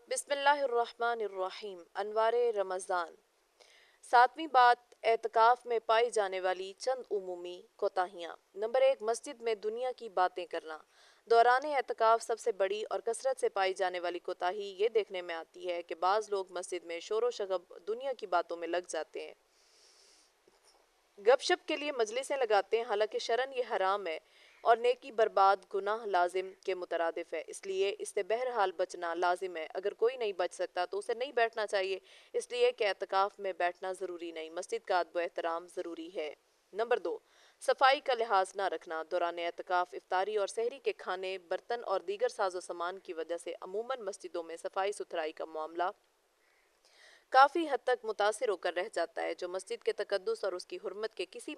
بسم اللہ الرحمن الرحیم۔ انوار رمضان۔ ساتویں بات، اعتکاف میں پائی جانے والی چند عمومی کوتاہیاں۔ نمبر 1، مسجد میں دنیا کی باتیں کرنا۔ دوران اعتکاف سب سے بڑی اور کثرت سے پائی جانے والی کوتاہی یہ دیکھنے میں آتی ہے کہ بعض لوگ مسجد میں شور و شغب دنیا کی باتوں میں لگ جاتے ہیں، گپ شپ کے لیے مجلسیں لگاتے ہیں، حالانکہ شرعاً یہ حرام ہے اور نیکی برباد گناہ لازم کے مترادف ہے، اس لیے اس سے بہرحال بچنا لازم ہے۔ اگر کوئی نہیں بچ سکتا تو اسے نہیں بیٹھنا چاہیے، اس لیے کہ اعتکاف میں بیٹھنا ضروری نہیں، مسجد کا ادب و احترام ضروری ہے۔ نمبر 2، صفائی کا لحاظ نہ رکھنا۔ دوران اعتکاف افطاری اور سحری کے کھانے، برتن اور دیگر ساز و سامان کی وجہ سے عموماً مسجدوں میں صفائی ستھرائی کا معاملہ کافی حد تک متاثر ہو کر رہ جاتا ہے، جو مسجد کے تقدس اور اس کی حرمت کے کسی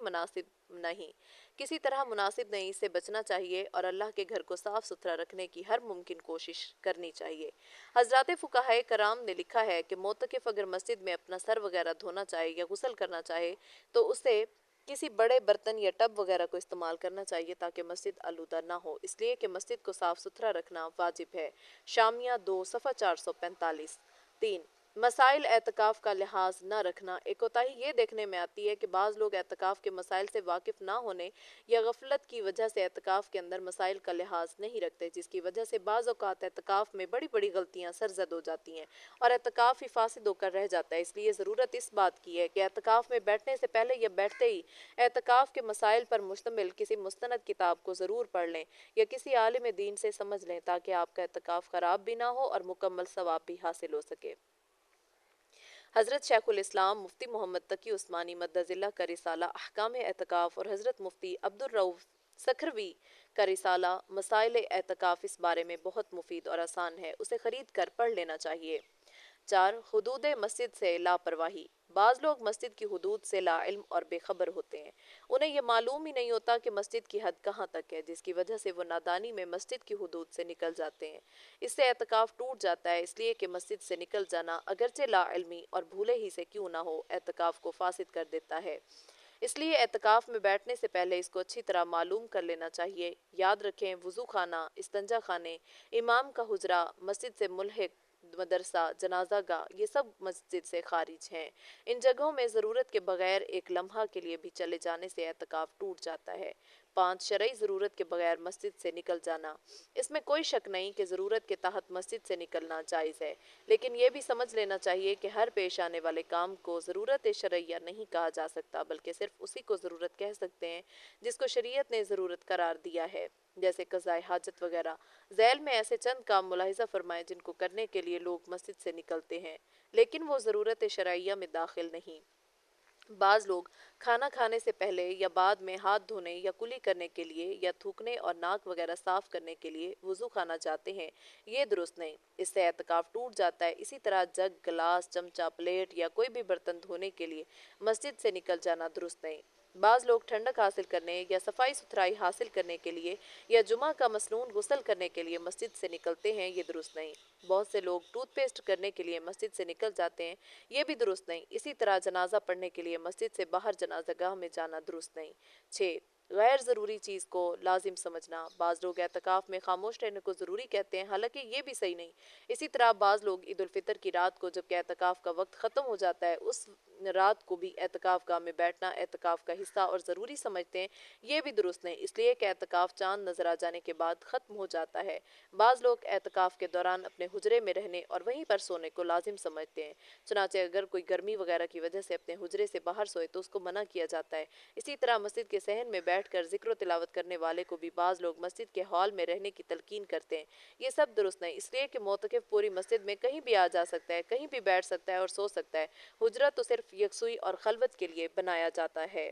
طرح مناسب نہیں۔ اس سے بچنا چاہیے اور اللہ کے گھر کو صاف ستھرا رکھنے کی ہر ممکن کوشش کرنی چاہیے۔ حضرات فقہائے کرام نے لکھا ہے کہ معتکف اگر مسجد میں اپنا سر وغیرہ دھونا چاہے یا غسل کرنا چاہے تو اسے کسی بڑے برتن یا ٹب وغیرہ کو استعمال کرنا چاہیے تاکہ مسجد آلودہ نہ ہو، اس لیے کہ مسجد کو صاف ستھرا رکھنا واجب ہے۔ شامیہ 2 صفحہ 445۔ 3، مسائل اعتکاف کا لحاظ نہ رکھنا۔ ایک کوتاہی یہ دیکھنے میں آتی ہے کہ بعض لوگ اعتکاف کے مسائل سے واقف نہ ہونے یا غفلت کی وجہ سے اعتکاف کے اندر مسائل کا لحاظ نہیں رکھتے، جس کی وجہ سے بعض اوقات اعتکاف میں بڑی بڑی غلطیاں سرزد ہو جاتی ہیں اور اعتکاف ہی فاسد ہو کر رہ جاتا ہے۔ اس لیے ضرورت اس بات کی ہے کہ اعتکاف میں بیٹھنے سے پہلے یا بیٹھتے ہی اعتکاف کے مسائل پر مشتمل کسی مستند کتاب کو ضرور پڑھ لیں یا کسی عالم دین سے سمجھ لیں تاکہ آپ کا اعتکاف خراب بھی نہ ہو اور مکمل ثواب بھی حاصل ہو سکے۔ حضرت شیخ الاسلام مفتی محمد تقی عثمانی مدظ اللہ کا رسالہ احکام اعتکاف اور حضرت مفتی عبد الرؤف سکھروی کا رسالہ مسائل اعتکاف اس بارے میں بہت مفید اور آسان ہے، اسے خرید کر پڑھ لینا چاہیے۔ 4، حدود مسجد سے لاپرواہی۔ بعض لوگ مسجد کی حدود سے لا علم اور بے خبر ہوتے ہیں، انہیں یہ معلوم ہی نہیں ہوتا کہ مسجد کی حد کہاں تک ہے، جس کی وجہ سے وہ نادانی میں مسجد کی حدود سے نکل جاتے ہیں۔ اس سے اعتکاف ٹوٹ جاتا ہے، اس لیے کہ مسجد سے نکل جانا اگرچہ لا علمی اور بھولے ہی سے کیوں نہ ہو اعتکاف کو فاسد کر دیتا ہے۔ اس لیے اعتکاف میں بیٹھنے سے پہلے اس کو اچھی طرح معلوم کر لینا چاہیے۔ یاد رکھیں، وضو خانہ، استنجا خانے، امام کا حجرہ، مسجد سے ملحق مدرسہ، جنازہ گاہ، یہ سب مسجد سے خارج ہیں۔ ان جگہوں میں ضرورت کے بغیر ایک لمحہ کے لیے بھی چلے جانے سے اعتکاف ٹوٹ جاتا ہے۔ 5، شرعی ضرورت کے بغیر مسجد سے نکل جانا۔ اس میں کوئی شک نہیں کہ ضرورت کے تحت مسجد سے نکلنا جائز ہے، لیکن یہ بھی سمجھ لینا چاہیے کہ ہر پیش آنے والے کام کو ضرورت شرعیہ نہیں کہا جا سکتا، بلکہ صرف اسی کو ضرورت کہہ سکتے ہیں جس کو شریعت نے ضرورت قرار دیا ہے، جیسے قضائے حاجت وغیرہ۔ ذیل میں ایسے چند کام ملاحظہ فرمائیں جن کو کرنے کے لیے لوگ مسجد سے نکلتے ہیں، لیکن وہ ضرورت شرعیہ میں داخل نہیں۔ بعض لوگ کھانا کھانے سے پہلے یا بعد میں ہاتھ دھونے یا کلی کرنے کے لیے یا تھوکنے اور ناک وغیرہ صاف کرنے کے لیے وضو خانہ جاتے ہیں، یہ درست نہیں، اس سے اعتکاف ٹوٹ جاتا ہے۔ اسی طرح جگ، گلاس، چمچہ، پلیٹ یا کوئی بھی برتن دھونے کے لیے مسجد سے نکل جانا درست نہیں۔ بعض لوگ ٹھنڈک حاصل کرنے یا صفائی ستھرائی حاصل کرنے کے لیے یا جمعہ کا مسنون غسل کرنے کے لیے مسجد سے نکلتے ہیں، یہ درست نہیں۔ بہت سے لوگ ٹوتھ پیسٹ کرنے کے لیے مسجد سے نکل جاتے ہیں، یہ بھی درست نہیں۔ اسی طرح جنازہ پڑھنے کے لیے مسجد سے باہر جنازہ گاہ میں جانا درست نہیں۔ 6، غیر ضروری چیز کو لازم سمجھنا۔ بعض لوگ اعتکاف میں خاموش رہنے کو ضروری کہتے ہیں، حالانکہ یہ بھی صحیح نہیں۔ اسی طرح بعض لوگ عید الفطر کی رات کو جب کہ اعتکاف کا وقت ختم ہو جاتا ہے، اس رات کو بھی اعتکاف گاہ میں بیٹھنا اعتکاف کا حصہ اور ضروری سمجھتے ہیں، یہ بھی درست نہیں، اس لیے کہ اعتکاف چاند نظر آ جانے کے بعد ختم ہو جاتا ہے۔ بعض لوگ اعتکاف کے دوران اپنے حجرے میں رہنے اور وہیں پر سونے کو لازم سمجھتے ہیں، چنانچہ اگر کوئی گرمی وغیرہ کی وجہ سے اپنے حجرے سے باہر سوئے تو اس کو منع کیا جاتا ہے۔ اسی طرح مسجد کے صحن میں بیٹھ کر ذکر و تلاوت کرنے والے کو بھی بعض لوگ مسجد کے ہال میں رہنے کی تلقین کرتے ہیں، یہ سب درست نہیں، اس لیے کہ معتکف پوری مسجد میں کہیں بھی آ جا سکتا ہے، کہیں بھی بیٹھ سکتا ہے اور سو سکتا ہے۔ حجرہ تو صرف یکسوئی اور خلوت کے لیے بنایا جاتا ہے۔